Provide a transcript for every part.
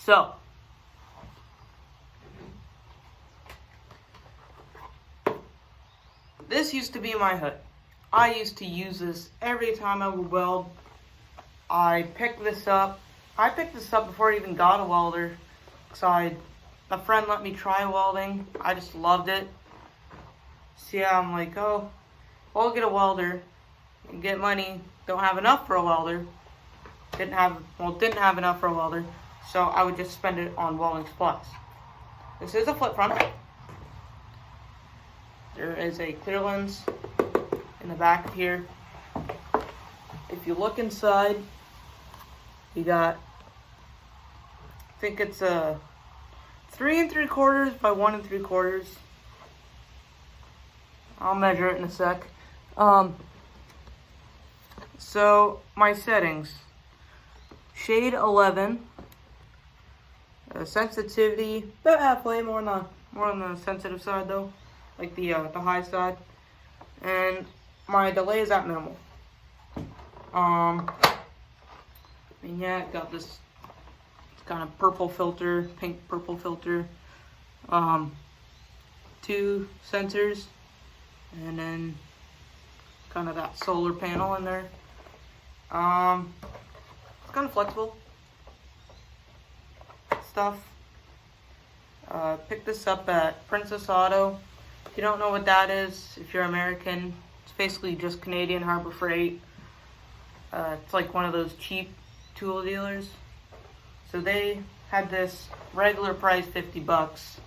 So, this used to be my hood. I used to use this every time I would weld. I picked this up. I picked this up before I even got a welder. So a friend let me try welding. I just loved it. So yeah, I'm like, oh, well, I'll get a welder and get money. Don't have enough for a welder. Didn't have enough for a welder. So I would just spend it on welding supplies. This is a flip front. There is a clear lens in the back of here. If you look inside, you got, I think it's a 3 3/4 by 1 3/4. I'll measure it in a sec. So my settings: shade 11, sensitivity about halfway, more on the sensitive side though, like the high side, and my delay is at minimal. And yeah, it got this kind of purple filter, pink purple filter, 2 sensors, and then kind of that solar panel in there. It's kind of flexible stuff. Picked this up at Princess Auto. If you don't know what that is, if you're American, it's basically just Canadian Harbor Freight. It's like one of those cheap tool dealers. So they had this regular price, $50,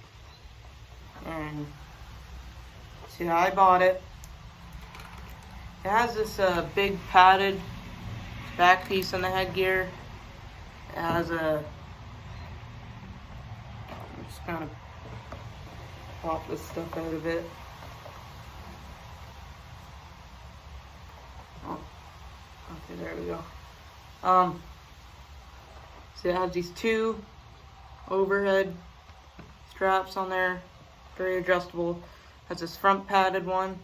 and so yeah, I bought it. It has this big padded back piece on the headgear. It has just kind of pop this stuff out of it. Oh, okay, there we go. So it has these 2 overhead straps on there, very adjustable. Has this front padded one,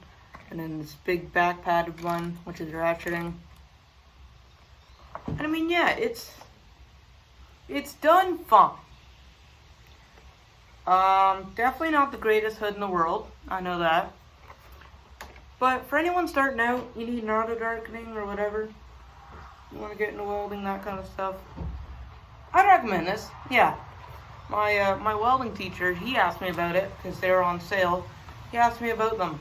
and then this big back padded one, which is ratcheting. And I mean, yeah, it's done fine. Definitely not the greatest hood in the world, I know that. But for anyone starting out, you need an auto darkening or whatever, you want to get into welding, that kind of stuff, I'd recommend this. Yeah, my welding teacher, he asked me about it because they were on sale. He asked me about them.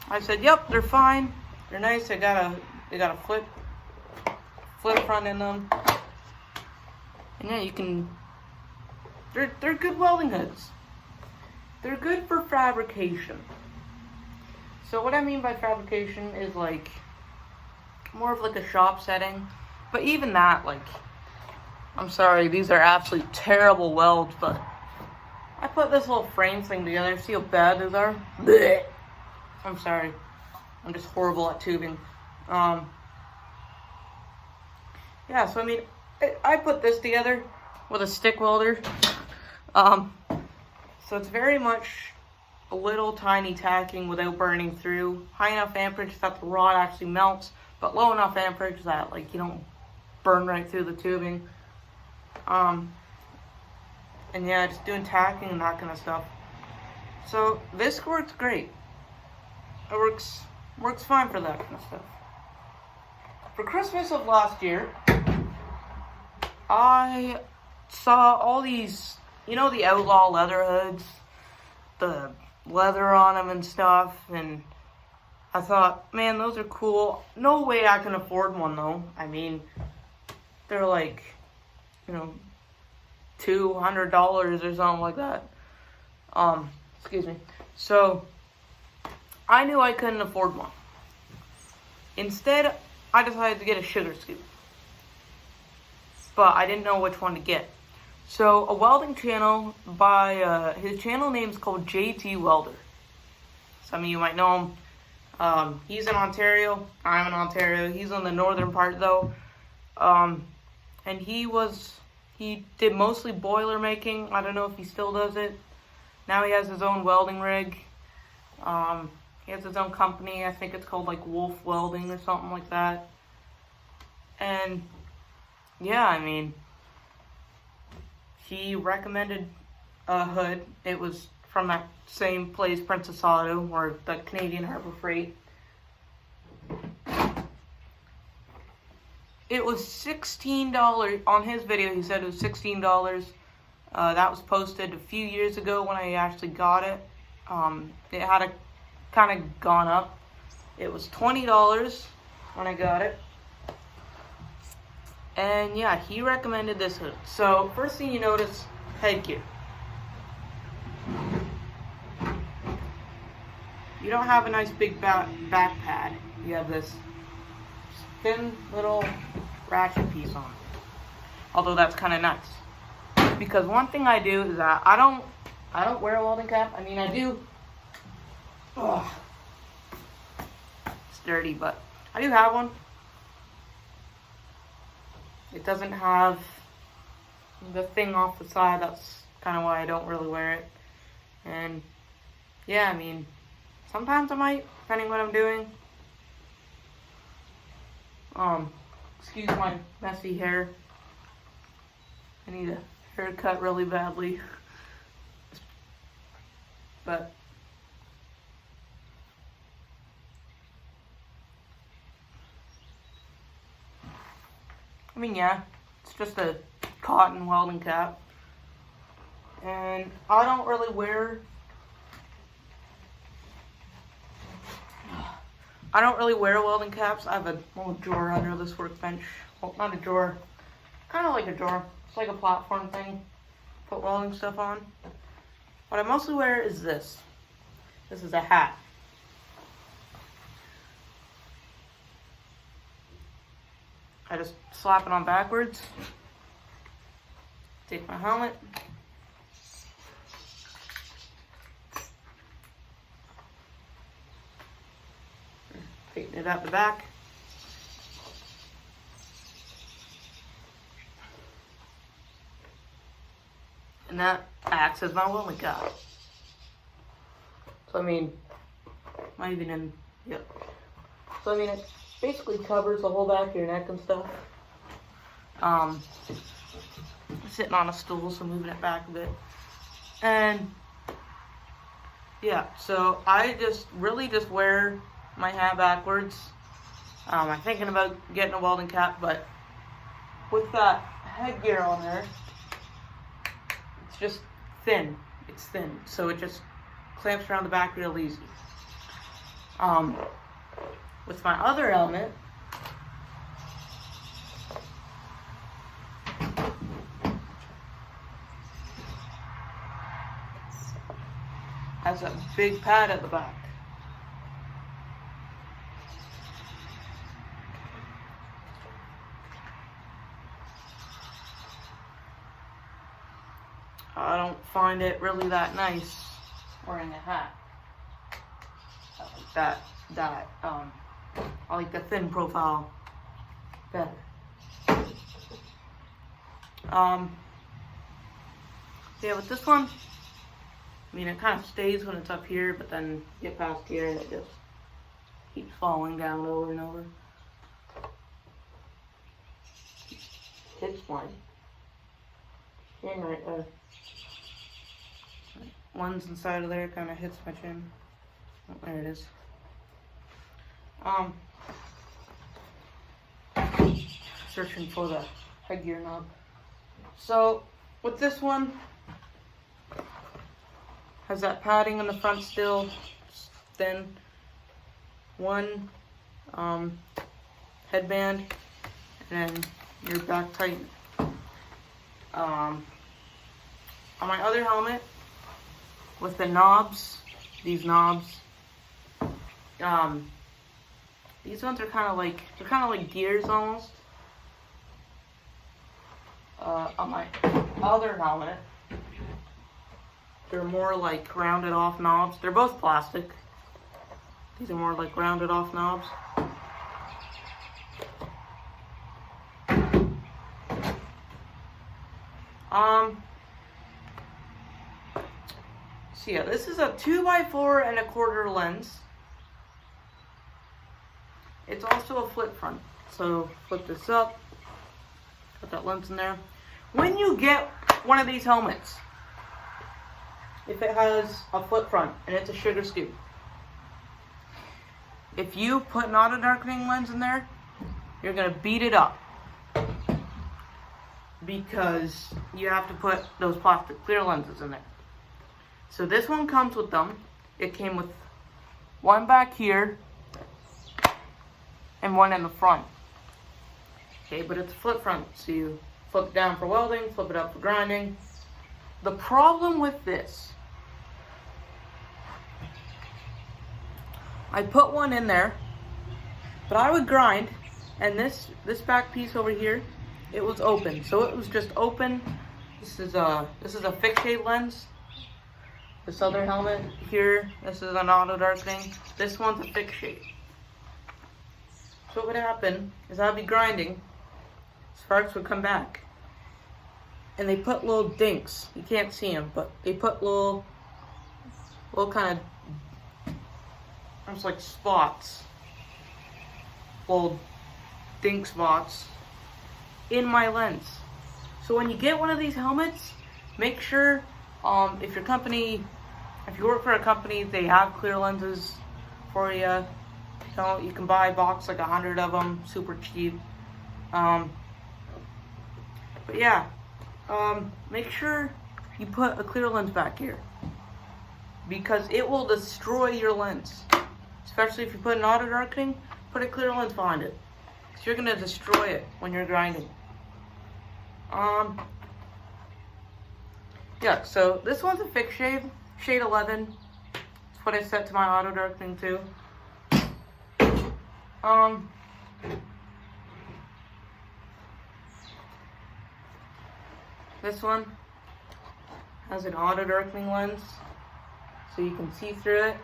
I said, "Yep, they're fine. They're nice. They got a flip front in them, and yeah, you can. They're good welding hoods. They're good for fabrication. So what I mean by fabrication is like more of like a shop setting, but even that, like, I'm sorry, these are absolutely terrible welds, but I put this little frame thing together. See how bad these are? Blech. I'm sorry. I'm just horrible at tubing. Yeah, so I mean, I put this together with a stick welder. So it's very much a little tiny tacking without burning through. High enough amperage that the rod actually melts, but low enough amperage that like you don't burn right through the tubing. And yeah, just doing tacking and that kind of stuff. So this works great. It works fine for that kind of stuff. For Christmas of last year, I saw all these, you know, the outlaw leather hoods, the leather on them and stuff, and I thought, man, those are cool. No way I can afford one though. I mean, they're like, you know, $200 or something like that. Excuse me. So I knew I couldn't afford one. Instead, I decided to get a sugar scoop, but I didn't know which one to get. So a welding channel by his channel name's called JT Welder. Some of you might know him. He's in Ontario. I'm in Ontario. He's on the northern part though. And he did mostly boiler making. I don't know if he still does it. Now he has his own welding rig. He has his own company. I think it's called like Wolf Welding or something like that. And yeah, I mean, he recommended a hood. It was from that same place, Princess Auto, or the Canadian Harbor Freight. It was $16 on his video. He said it was $16. That was posted a few years ago when I actually got it. It had kind of gone up. It was $20 when I got it. And yeah, he recommended this hood. So first thing you notice, headgear. You don't have a nice big back pad. You have this thin little ratchet piece on it. Although that's kind of nice. Because one thing I do is that I don't wear a welding cap. I mean, I do. Ugh. It's dirty, but I do have one. It doesn't have the thing off the side. That's kind of why I don't really wear it. And yeah, I mean, sometimes I might, depending what I'm doing. Excuse my messy hair. I need a haircut really badly. But I mean, yeah, it's just a cotton welding cap. And I don't really wear welding caps. I have a little drawer under this workbench. Well, not a drawer, kind of like a drawer. It's like a platform thing. Put welding stuff on. What I mostly wear is this. This is a hat. I just slap it on backwards. Take my helmet. Tighten it at the back. And that acts as my welding cap. So I mean, not even in, yep. So I mean, it basically covers the whole back of your neck and stuff. Sitting on a stool, so moving it back a bit. And yeah, so I really just wear my hat backwards. I'm thinking about getting a welding cap, but with that headgear on there, it's just thin. It's thin, so it just clamps around the back real easy. With my other helmet, has a big pad at the back. I don't find it really that nice wearing a hat. I like I like the thin profile better. Yeah, with this one, I mean, it kind of stays when it's up here, but then you get past here and it just keeps falling down over and over. Hits mine. And right there. One's inside of there, kind of hits my chin. Oh, there it is. Searching for the headgear knob. So with this one, has that padding in the front still, thin. One headband, and then your back tight. On my other helmet, with the knobs, these knobs, these ones are kind of like gears almost. On my other helmet, they're more like rounded off knobs. They're both plastic. These are more like rounded off knobs. So yeah, this is a 2x4 1/4 lens. It's also a flip front. So flip this up, put that lens in there. When you get one of these helmets, if it has a flip front and it's a sugar scoop, if you put an auto darkening lens in there, you're gonna beat it up because you have to put those plastic clear lenses in there. So this one comes with them. It came with one back here and one in the front. Okay, but it's a flip front, so you flip it down for welding, flip it up for grinding. The problem with this, I put one in there, but I would grind, and this back piece over here, it was open. So it was just open. This is a fixed shade lens. This other helmet here, this is an auto darkening. This one's a fixed shade. So what would happen is I'd be grinding, sparks would come back, and they put little dinks. You can't see them, but they put little kind of, almost like spots, little dink spots in my lens. So when you get one of these helmets, make sure if you work for a company, they have clear lenses for you. You can buy a box like 100 of them, super cheap. But yeah, make sure you put a clear lens back here because it will destroy your lens. Especially if you put an auto darkening, put a clear lens behind it because you're gonna destroy it when you're grinding. Yeah, so this one's a fixed shade, shade 11. That's what I set to my auto darkening to. This one has an auto darkening lens, so you can see through it,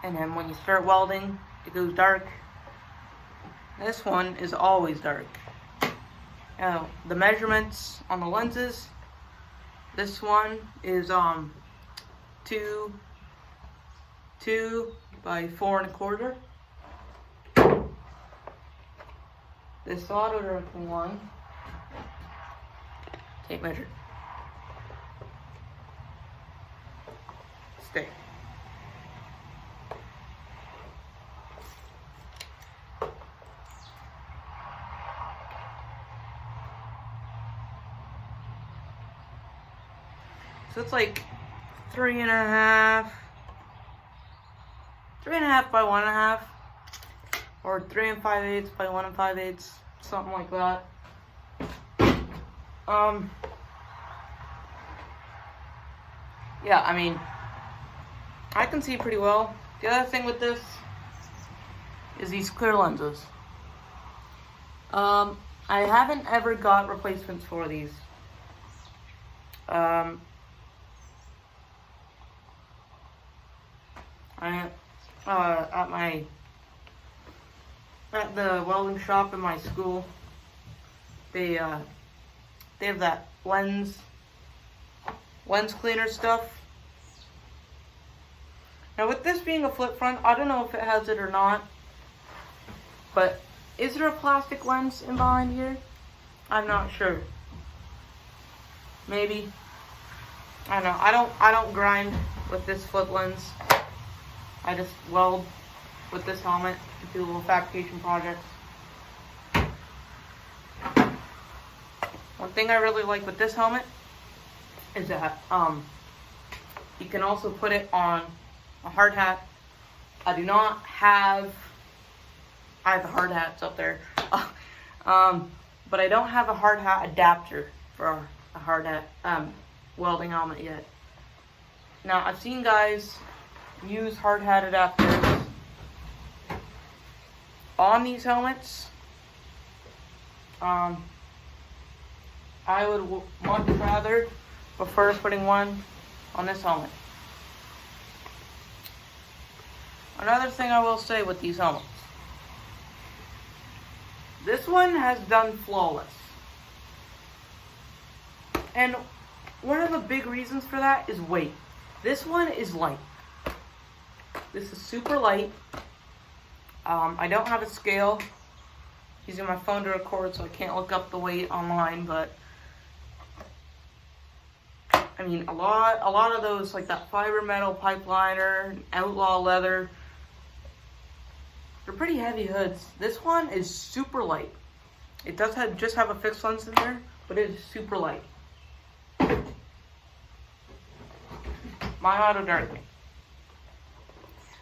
and then when you start welding, it goes dark. This one is always dark. Now, the measurements on the lenses, this one is 2 by 4 1/4. This auto darkening one, tape measure. Stay. So it's like 3.5 by 1.5, or 3 5/8 by 1 5/8, something like that. Yeah, I mean, I can see pretty well. The other thing with this is these clear lenses. I haven't ever got replacements for these. At the welding shop in my school, they have that lens cleaner stuff. Now with this being a flip front, I don't know if it has it or not, but is there a plastic lens in behind here? I'm not sure. Maybe. I don't know. I don't grind with this flip lens. I just weld with this helmet and do little fabrication projects. One thing I really like with this helmet is that you can also put it on a hard hat. I have the hard hats up there, but I don't have a hard hat adapter for a hard hat welding helmet yet. Now I've seen guys use hard hat adapters on these helmets. I would much rather prefer putting one on this helmet. Another thing I will say with these helmets, this one has done flawless, and one of the big reasons for that is weight. This one is light. This is super light. I don't have a scale. Using my phone to record, so I can't look up the weight online, but I mean, a lot of those, like that fiber metal pipe liner, outlaw leather, they're pretty heavy hoods. This one is super light. It does just have a fixed lens in there, but it is super light. My auto darkening.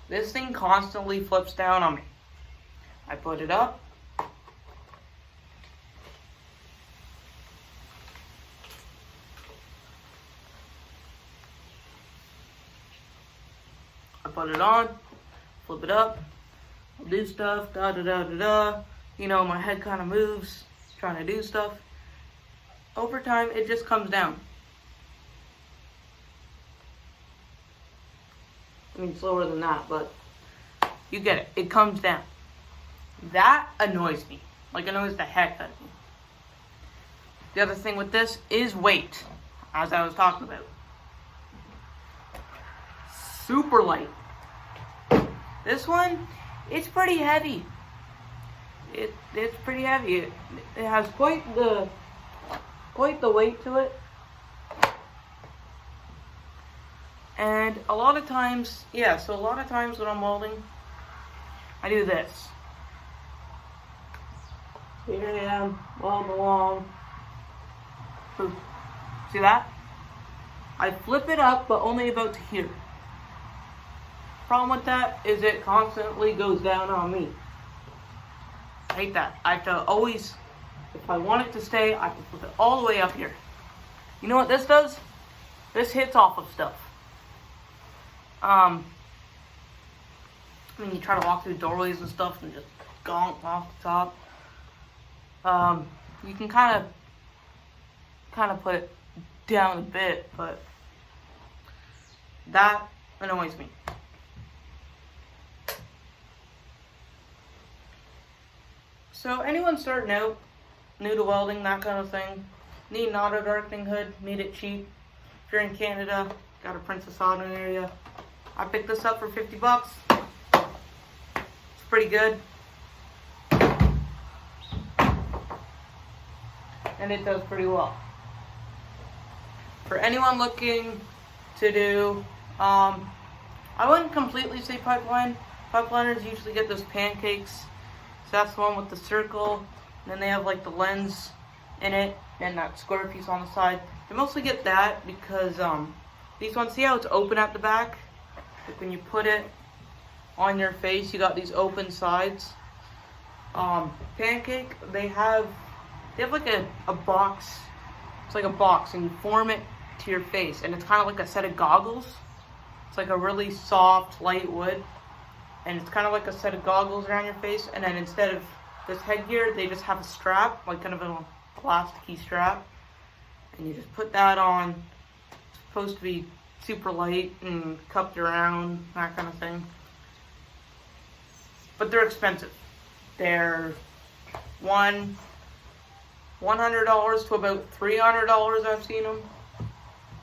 This thing constantly flips down on me. I put it up. I put it on, flip it up, I'll do stuff, da da da da da. You know, my head kind of moves, trying to do stuff. Over time, it just comes down. I mean, slower than that, but you get it. It comes down. That annoys me. Like, annoys the heck out of me. The other thing with this is weight, as I was talking about. Super light. This one, it's pretty heavy. It's pretty heavy. It has quite the weight to it. And a lot of times, so a lot of times when I'm welding, I do this. Here I am, welding along. Boom. See that? I flip it up, but only about to here. Problem with that is it constantly goes down on me. I hate that. I have to always, if I want it to stay, I have to flip it all the way up here. You know what this does? This hits off of stuff. I mean, you try to walk through doorways and stuff and just gonk off the top. You can kind of put it down a bit, but that annoys me. So anyone starting out, new to welding, that kind of thing, need an auto darkening hood, need it cheap. If you're in Canada, got a Princess Auto area, I picked this up for 50 bucks. It's pretty good. And it does pretty well. For anyone looking to do, I wouldn't completely say pipeline. Pipeliners usually get those pancakes. So that's the one with the circle. And then they have like the lens in it and that square piece on the side. They mostly get that because these ones, see how it's open at the back? Like when you put it on your face, you got these open sides. Pancake, they have like a box. It's like a box and you form it to your face, and it's kind of like a set of goggles. It's like a really soft, light wood, and it's kind of like a set of goggles around your face, and then instead of this headgear, they just have a strap, like kind of a plasticky strap, and you just put that on. It's supposed to be super light and cupped around, that kind of thing. But they're expensive. They're $100 to about $300 I've seen them.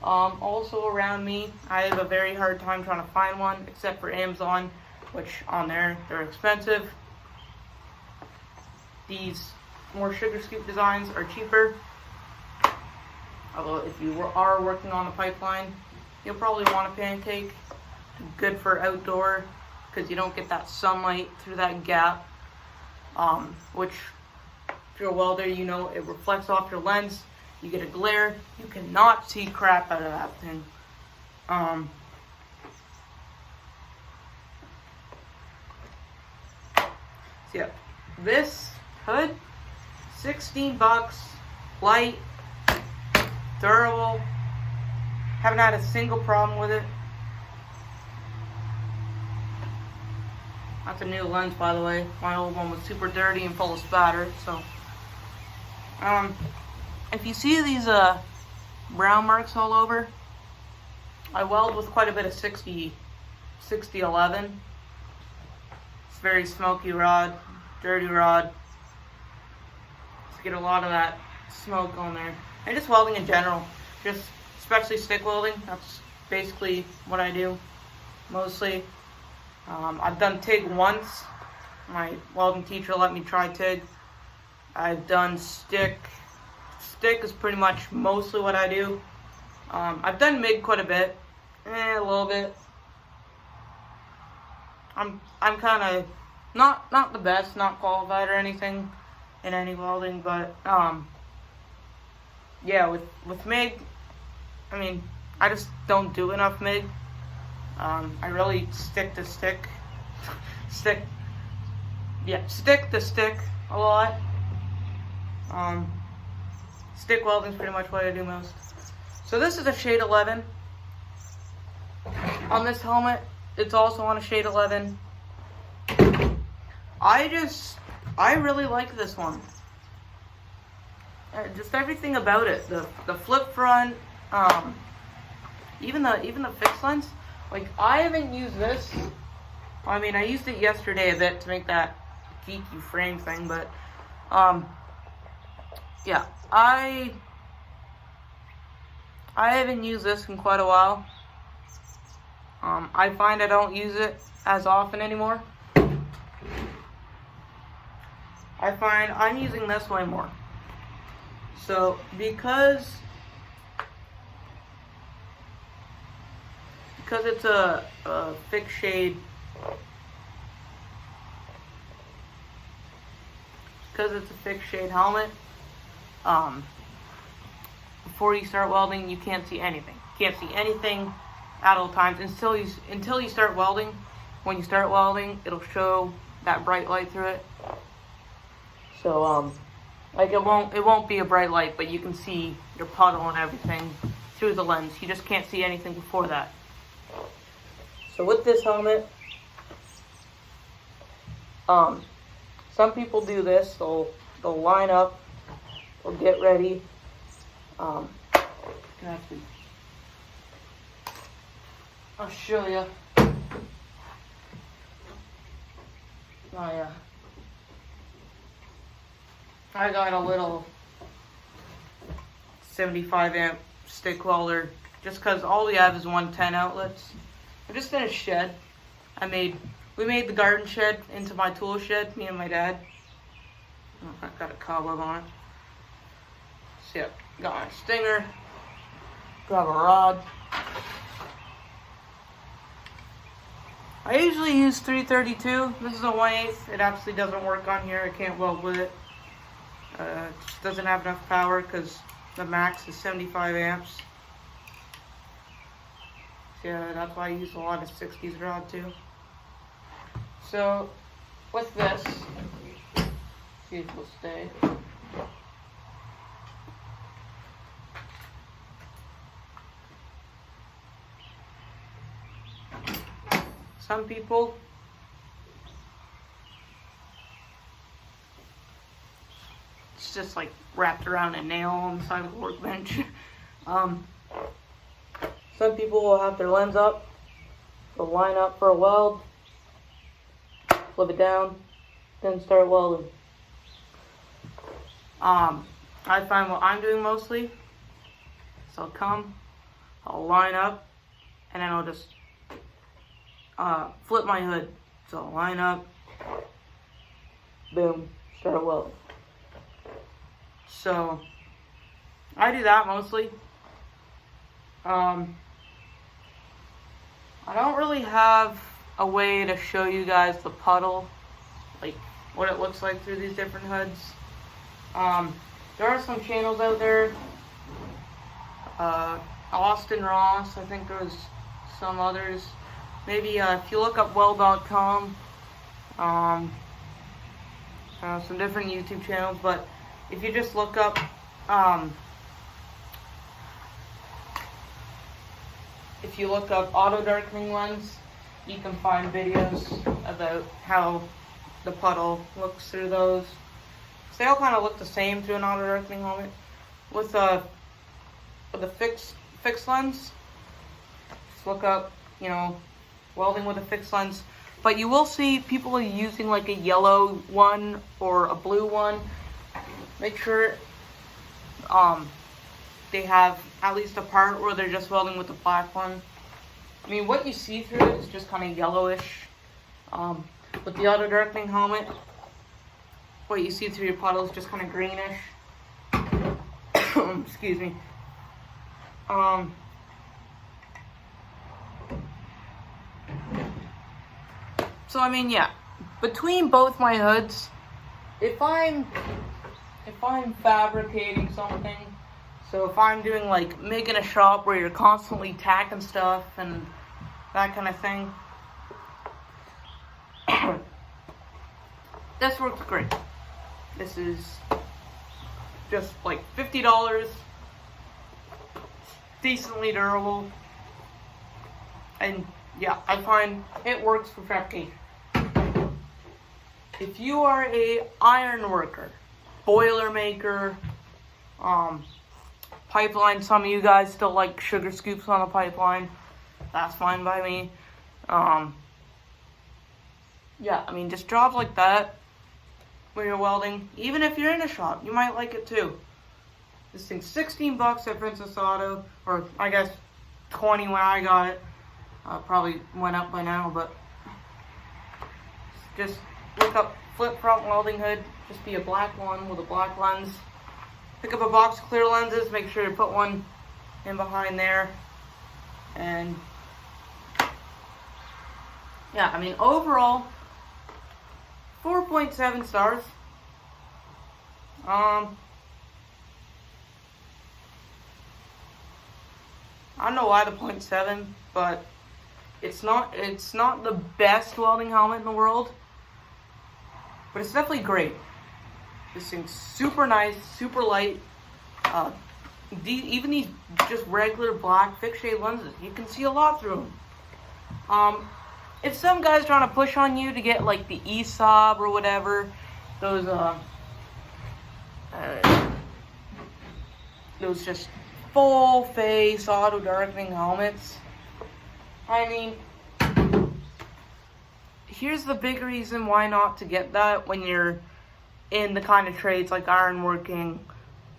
Also around me, I have a very hard time trying to find one, except for Amazon, which on there, they're expensive. These more sugar scoop designs are cheaper. Although if you are working on the pipeline, you'll probably want a pancake. Good for outdoor, because you don't get that sunlight through that gap. Which, if you're a welder, you know it reflects off your lens. You get a glare. You cannot see crap out of that thing. So yeah, this hood, 16 bucks, light, durable. Haven't had a single problem with it. That's a new lens, by the way. My old one was super dirty and full of spatter, so. If you see these brown marks all over, I weld with quite a bit of 6011. It's very smoky rod, dirty rod. Just get a lot of that smoke on there. And just welding in general, just especially stick welding. That's basically what I do, mostly. I've done TIG once. My welding teacher let me try TIG. I've done stick. Stick is pretty much mostly what I do. I've done MIG quite a bit, a little bit. I'm kind of not the best, not qualified or anything in any welding, but yeah, with MIG, I mean, I just don't do enough MIG. I really stick to stick to stick a lot. Stick welding is pretty much what I do most. So this is a shade 11. On this helmet, it's also on a shade 11. I really like this one. Just everything about it. The flip front, even the fixed lens. Like, I haven't used this. I mean, I used it yesterday a bit to make that geeky frame thing, but yeah, I haven't used this in quite a while. I find I don't use it as often anymore. I find I'm using this way more. So because it's a fixed shade, helmet, before you start welding, you can't see anything. You can't see anything at all times until you start welding. When you start welding, it'll show that bright light through it. So like it won't be a bright light, but you can see your puddle and everything through the lens. You just can't see anything before that. So with this helmet, some people do this. They'll line up, they'll get ready. I'll show you. Oh yeah. I got a little 75 amp stick welder just because all we have is 110 outlets. I'm just in a shed. We made the garden shed into my tool shed, me and my dad. I got a cobweb on it. So yeah, got my stinger, grab a rod. I usually use 332. This is a 1/8. It actually doesn't work on here. I can't weld with it. It just doesn't have enough power because the max is 75 amps. So yeah, that's why I use a lot of 60s rod too. So with this, see if it'll stay. Some people it's just like wrapped around a nail on the side of the workbench. Some people will have their lens up, they'll line up for a weld, flip it down, then start welding. I find what I'm doing mostly, so I'll line up, and then I'll just flip my hood. So I'll line up, boom, start welding. So I do that mostly. I don't really have a way to show you guys the puddle, like what it looks like through these different hoods. There are some channels out there. Austin Ross, I think there was some others. Maybe if you look up weld.com, some different YouTube channels, but if you just look up auto darkening lens, you can find videos about how the puddle looks through those. So they all kind of look the same through an auto darkening helmet. With a fixed lens, just look up, welding with a fixed lens. But you will see people using like a yellow one or a blue one. Make sure they have at least a part where they're just welding with the black one. I mean, what you see through it is just kind of yellowish. With the auto darkening helmet, what you see through your puddle is just kind of greenish. Excuse me. So I mean, yeah, between both my hoods, if I'm fabricating something, so if I'm doing like making a shop where you're constantly tacking stuff and that kind of thing, this works great. This is just like $50, decently durable, and yeah, I find it works for fabrication. If you are a iron worker, boiler maker, pipeline, some of you guys still like sugar scoops on the pipeline, that's fine by me. Yeah, I mean, just jobs like that where you're welding, even if you're in a shop, you might like it too. This thing's $16 at Princess Auto, or I guess 20 when I got it. Probably went up by now, but just look up flip front welding hood. Just be a black one with a black lens. Pick up a box of clear lenses. Make sure you put one in behind there. And yeah, I mean, overall, 4.7 stars. I don't know why the 0.7, but it's not the best welding helmet in the world, but it's definitely great. This thing's super nice, super light. Even these just regular black fixed shade lenses, you can see a lot through them. If some guy's trying to push on you to get like the ESOB or whatever, those just full face auto darkening helmets, I mean, here's the big reason why not to get that when you're in the kind of trades like ironworking,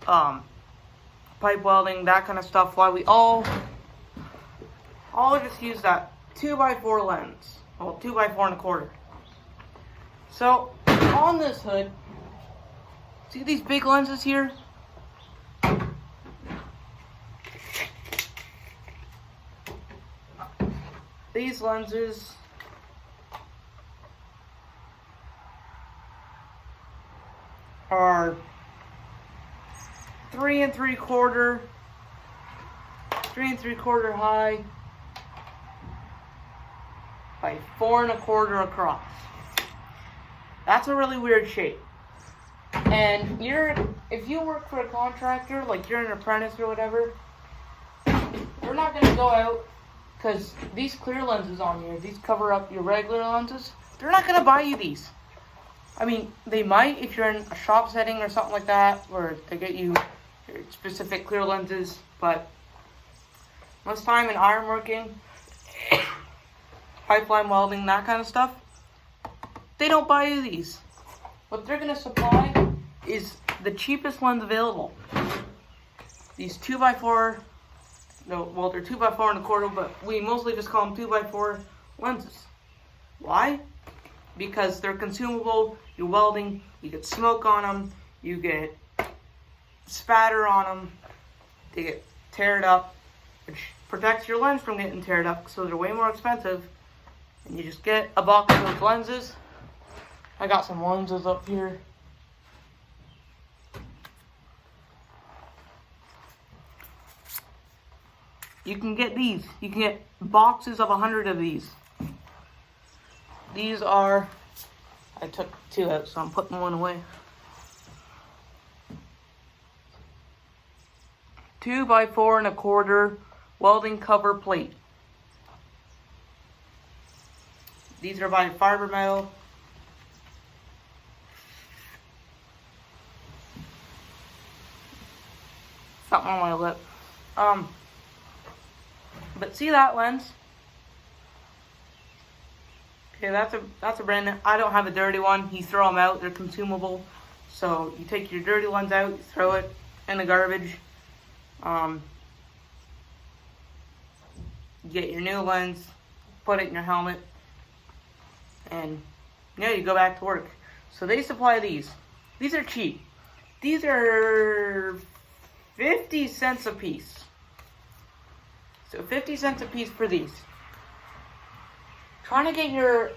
pipe welding, that kind of stuff. Why we all just use that 2x4 lens, well, 2x4 1/4. So on this hood, see these big lenses here? These lenses are 3 3/4 high by 4 1/4 across. That's a really weird shape. And if you work for a contractor, like you're an apprentice or whatever, you're not going to go out, because these clear lenses on here, these cover up your regular lenses. They're not going to buy you these. I mean, they might if you're in a shop setting or something like that, where they get you your specific clear lenses, but most time in ironworking, pipeline welding, that kind of stuff, they don't buy you these. What they're going to supply is the cheapest lens available. These 2x4, no, well, they're 2x4 1/4, but we mostly just call them 2x4 lenses. Why? Because they're consumable. You're welding, you get smoke on them, you get spatter on them, they get teared up, which protects your lens from getting teared up, so they're way more expensive. And you just get a box of those lenses. I got some lenses up here. You can get these. You can get boxes of 100 of these. These are, I took 2 out, so I'm putting 1 away. 2x4 1/4 welding cover plate. These are by Fiber Metal. Something on my lip. But see that lens? Okay, that's a brand new. I don't have a dirty one. You throw them out. They're consumable. So you take your dirty ones out, you throw it in the garbage. You get your new lens, put it in your helmet, and yeah, you go back to work. So they supply these. These are cheap. These are 50 cents a piece. So 50 cents a piece for these. Trying to get your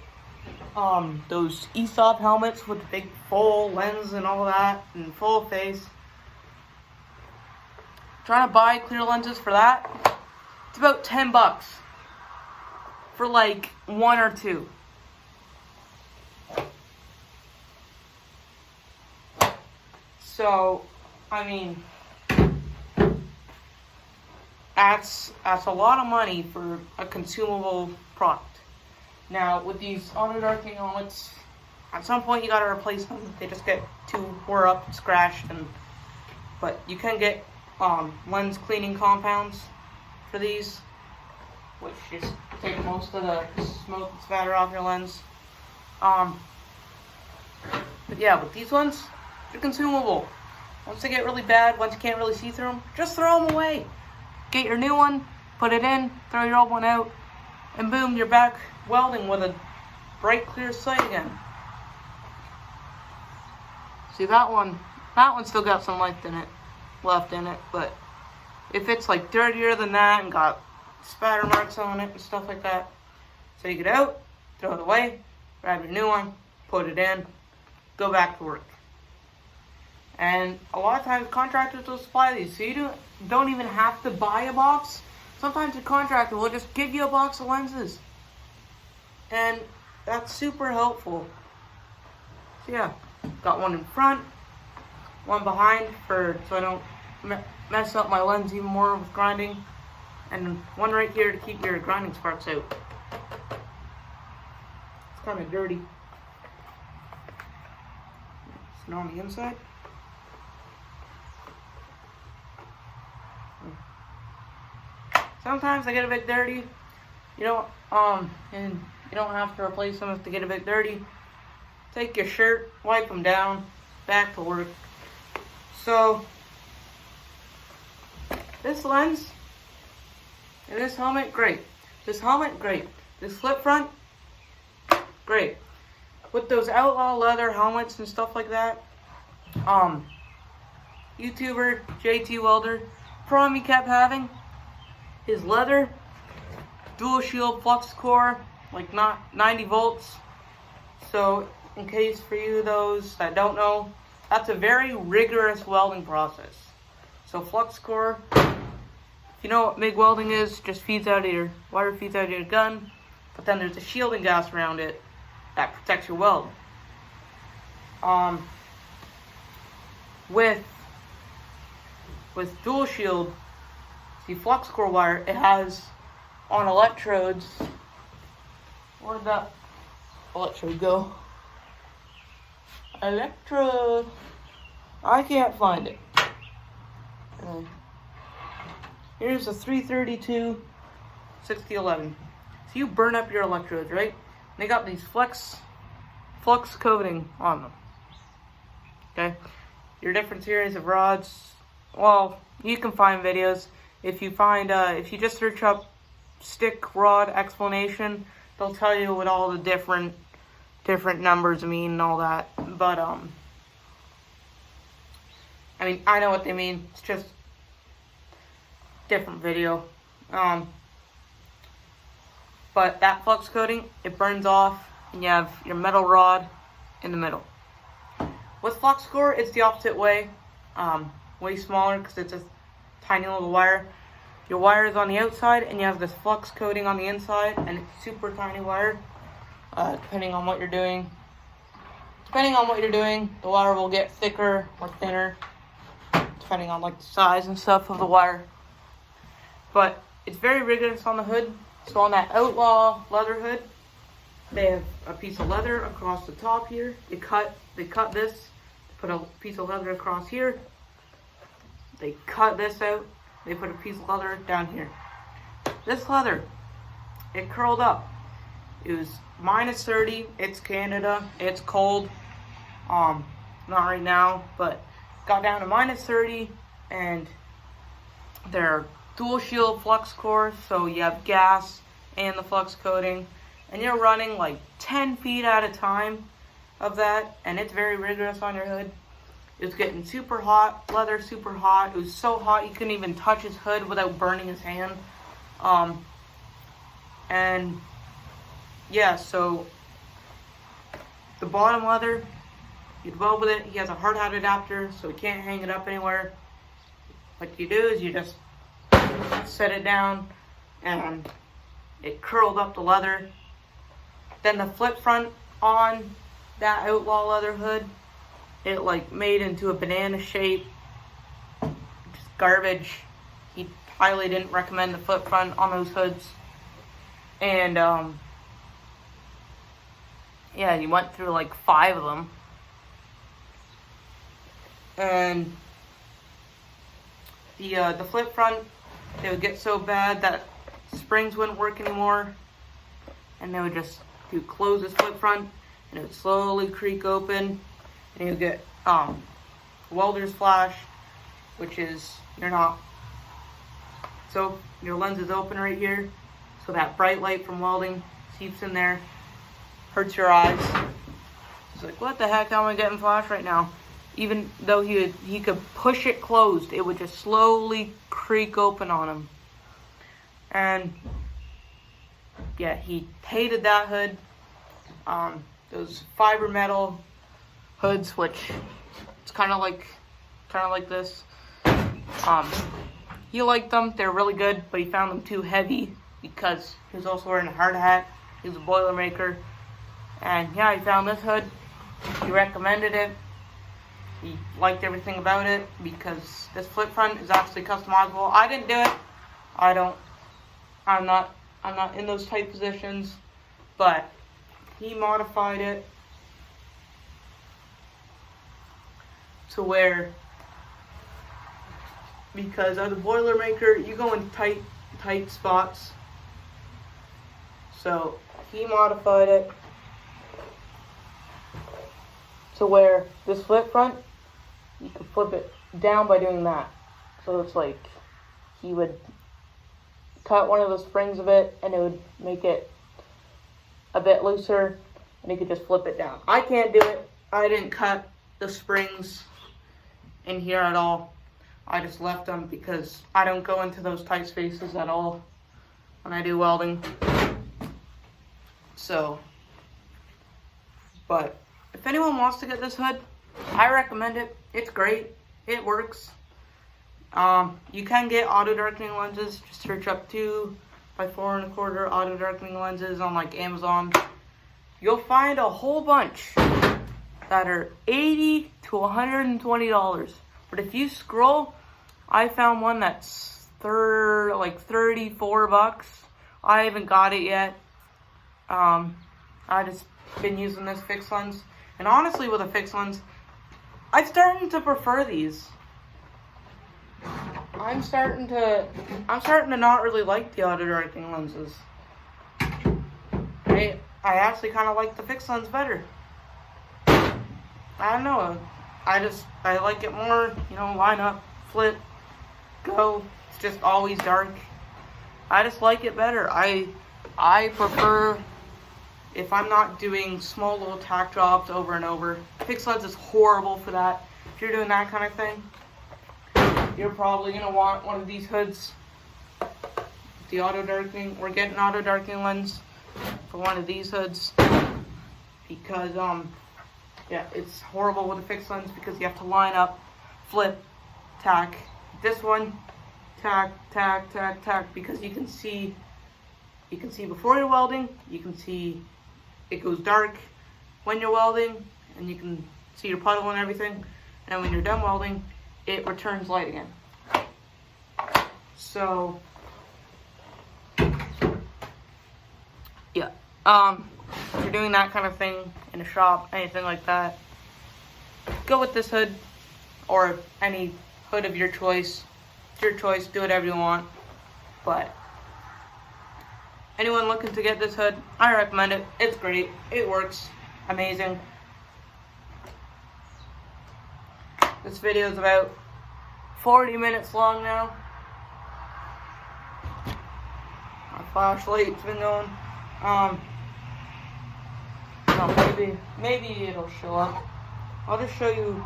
those ESOP helmets with the big full lens and all that and full face. Trying to buy clear lenses for that. It's about $10 for like one or two. So, I mean, that's a lot of money for a consumable product. Now, with these auto darkening helmets, at some point you gotta replace them. They just get too wore up, scratched, but you can get lens cleaning compounds for these, which just take most of the smoke and spatter off your lens. But yeah, with these ones, they're consumable. Once they get really bad, once you can't really see through them, just throw them away. Get your new one, put it in, throw your old one out, and boom, you're back welding with a bright, clear sight again. See, that one still got some life left in it, but if it's like dirtier than that and got spatter marks on it and stuff like that, take it out, throw it away, grab your new one, put it in, go back to work. And a lot of times contractors will supply these, so you don't even have to buy a box. Sometimes a contractor will just give you a box of lenses, and that's super helpful. So yeah, got one in front, one behind so I don't mess up my lens even more with grinding, and one right here to keep your grinding sparks out. It's kind of dirty. It's not on the inside. Sometimes they get a bit dirty. And you don't have to replace them if they get a bit dirty. Take your shirt, wipe them down, back to work. So, this lens and this helmet, great. This helmet, great. This flip front, great. With those outlaw leather helmets and stuff like that, YouTuber JT Welder, problem he kept having is leather, dual shield flux core, like not 90 volts. So in case for you those that don't know, that's a very rigorous welding process. So flux core, if you know what MIG welding is, just wire feeds out of your gun, but then there's a shielding gas around it that protects your weld. With dual shield, see flux core wire, it has on electrodes. Where'd that electrode go? Electrode. I can't find it. Here's a 332 6011. So you burn up your electrodes, right? They got these flux coating on them. Okay? Your different series of rods. Well, you can find videos. If you just search up stick rod explanation, they'll tell you what all the different numbers mean and all that. But I mean, I know what they mean. It's just different video. But that flux coating, it burns off, and you have your metal rod in the middle. With flux core, it's the opposite way. Way smaller because it's a tiny little wire. Your wire is on the outside, and you have this flux coating on the inside, and it's super tiny wire. Depending on what you're doing, the wire will get thicker or thinner, depending on like the size and stuff of the wire. But it's very rigorous on the hood. So on that outlaw leather hood, they have a piece of leather across the top here. They cut this, put a piece of leather across here. They cut this out. They put a piece of leather down here. This leather, it curled up. It was -30. It's Canada. It's cold. Not right now, but got down to -30, and they're dual shield flux core, so you have gas and the flux coating, and you're running like 10 feet at a time of that, and it's very rigorous on your hood. It was getting super hot, leather super hot. It was so hot you couldn't even touch his hood without burning his hand. And yeah, so the bottom leather, you'd weld with it. He has a hard hat adapter, so he can't hang it up anywhere. What you do is you just set it down and it curled up the leather. Then the flip front on that Outlaw leather hood, it like made into a banana shape. Just garbage. He highly didn't recommend the flip front on those hoods. And yeah, he went through like 5 of them. And the flip front, they would get so bad that springs wouldn't work anymore, and they would just close this flip front, and it would slowly creak open, and you would get welder's flash, which is your lens is open right here, so that bright light from welding seeps in there, hurts your eyes. It's like, what the heck, how am I getting flash right now? Even though he could push it closed, it would just slowly creak open on him. And yeah, he hated that hood. Those fiber metal hoods, which it's kind of like this. He liked them; they're really good, but he found them too heavy because he was also wearing a hard hat. He was a Boilermaker, and yeah, he found this hood. He recommended it. He liked everything about it because this flip front is actually customizable. I didn't do it. I'm not in those tight positions, but he modified it to where, because as a Boilermaker, you go in tight spots. So he modified it to where this flip front, you can flip it down by doing that. So it's like he would cut one of the springs of it, and it would make it a bit looser, and you could just flip it down. I can't do it. I didn't cut the springs in here at all. I just left them because I don't go into those tight spaces at all when I do welding. So, but if anyone wants to get this hood, I recommend it. It's great. It works. You can get auto darkening lenses. Just search up 2 by 4 1/4 auto darkening lenses on like Amazon. You'll find a whole bunch that are $80 to $120. But if you scroll, I found one that's like $34. I haven't got it yet. I just been using this fixed lens, and honestly, with a fixed lens, I'm starting to prefer these. I'm starting to not really like the auto darkening lenses. I actually kind of like the fixed lens better. I don't know. I like it more. Line up, flip, go. It's just always dark. I just like it better. I prefer, if I'm not doing small little tack jobs over and over. Fixed lens is horrible for that. If you're doing that kind of thing, you're probably going to want one of these hoods. The auto darkening, or get an auto darkening lens for one of these hoods. Because, yeah, it's horrible with a fixed lens because you have to line up, flip, tack. This one, tack, tack, tack, tack, because you can see before you're welding, you can see it goes dark when you're welding, and you can see your puddle and everything. And then when you're done welding, it returns light again. So, yeah. If you're doing that kind of thing in a shop, anything like that, go with this hood, or any hood of your choice. It's your choice, do whatever you want. But anyone looking to get this hood, I recommend it. It's great. It works. Amazing. This video is about 40 minutes long now. My flashlight's been going. Maybe it'll show up. I'll just show you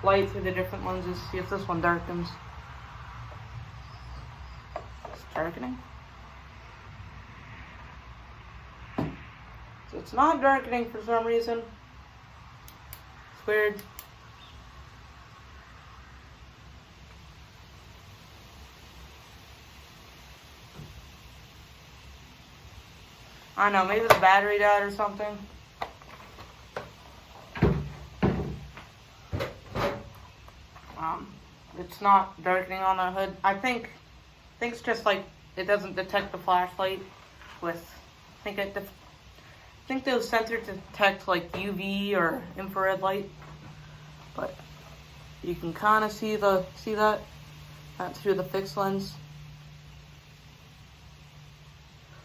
light through the different lenses. See if this one darkens. Let's darkening. So it's not darkening for some reason. It's weird. I don't know, maybe the battery died or something. It's not darkening on the hood. I think it's just like it doesn't detect the flashlight with. I think those sensors detect like UV or infrared light, but you can kind of see that through the fixed lens.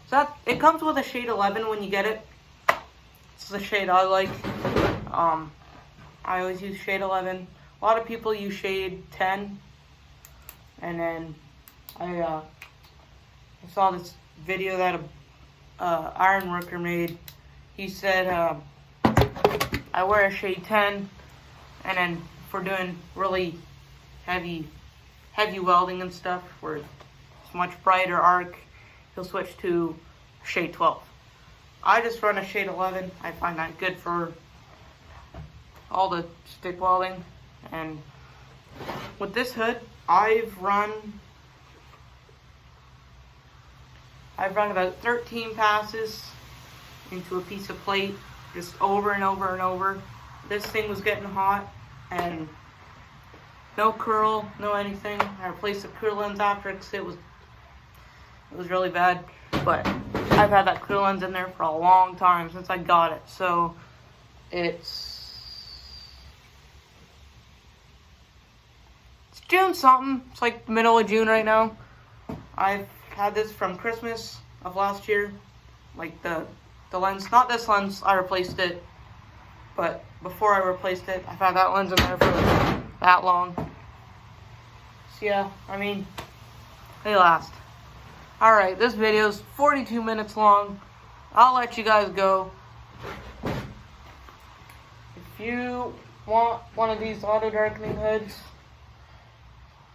So it comes with a shade 11 when you get it. This is the shade I like. I always use shade 11. A lot of people use shade 10. And then I saw this video that a iron worker made. He said I wear a shade 10, and then for doing really heavy welding and stuff where it's much brighter arc, he'll switch to shade 12. I just run a shade 11. I find that good for all the stick welding. And with this hood, I've run about 13 passes into a piece of plate, just over and over and over. This thing was getting hot, and no curl, no anything. I replaced the clear lens after because it was really bad. But I've had that clear lens in there for a long time, since I got it. So it's June something. It's like the middle of June right now. I've had this from Christmas of last year. Like the lens, not this lens, I replaced it. But before I replaced it, I've had that lens in there for that long. So yeah, I mean, they last. Alright, this video is 42 minutes long. I'll let you guys go. If you want one of these auto darkening hoods,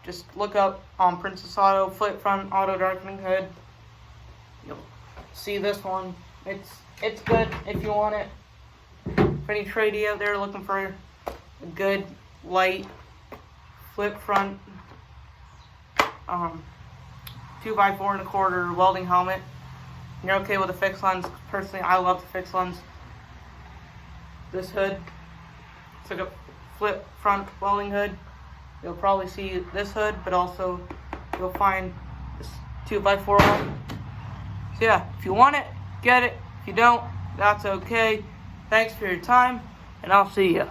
just look up on Princess Auto flip front auto darkening hood. You'll see this one. It's good if you want it. For any tradie out there looking for a good light flip front 2x4.25 welding helmet, and you're okay with a fixed lens. Personally, I love the fixed lens. This hood, it's like a flip front welding hood. You'll probably see this hood, but also you'll find this 2x4 one. So yeah, if you want it, get it. If you don't, that's okay. Thanks for your time, and I'll see ya.